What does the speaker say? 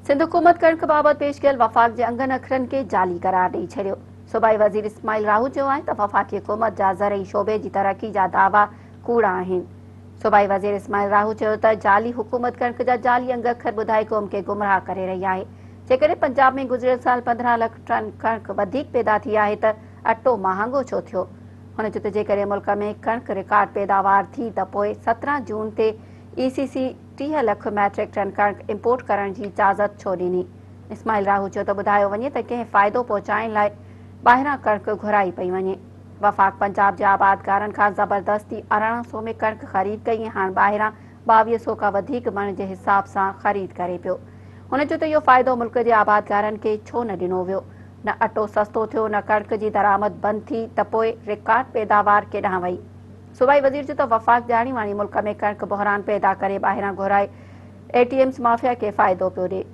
सिंध हुकूमत कणिक बाबति पेश कयल वफ़ाक़ जे अंगनि अखरनि खे जाली करार ॾेई छॾियो। सूबाई वज़ीर इस्माइल राहू चयो आहे त वफ़ाक़ी हुकूमत जा ज़रई शोबे जी तरक़ी जा दावा कूड़ा आहिनि। सूबाई वज़ीर इस्माइल राहू चयो त जाली हुकूमत कणिक जा जाली अंग अखर ॿुधाए क़ौम खे गुमराह करे रही आहे। जेकॾहिं पंजाब में गुज़िरियल साल 15 लाख टन कणिक वधीक पैदा थी आहे त अटो महांगो छो थियो। हुन चयो त जेकॾहिं मुल्क में कणिक रिकॉर्ड पैदावार थी त पोइ 17 जून ते ECC 30 लाख मैट्रिक टन कणिक इंपोर्ट करण जी इजाज़त छो ॾिनी। इस्माइल राहू चयो त ॿुधायो वञे त कंहिं फ़ाइदो पहुचाइण लाइ ॿाहिरां कणिक घुराई पई वञे। वफ़ाक़ पंजाब जे आबादकारनि खां ज़बरदस्ती 1100 में कणिक ख़रीद कई ऐं हाणे ॿाहिरां 2200 खां वधीक मण जे हिसाब सां ख़रीद करे पियो। हुन चयो त इहो फ़ाइदो मुल्क जे आबादकारनि खे छो न ॾिनो वियो। न अटो सस्तो थियो, न कणिक जी दरामद बंदि थी त पोइ रिकॉर्ड पैदावार केॾांहुं वई। सूबाई वज़ीर चयो त वफ़ाक़ ॼाणी वाणी मुल्क में कणिक बहिरान पैदा करे ॿाहिरां घुराए ATMs माफ़िया खे फ़ाइदो पियो ॾिए।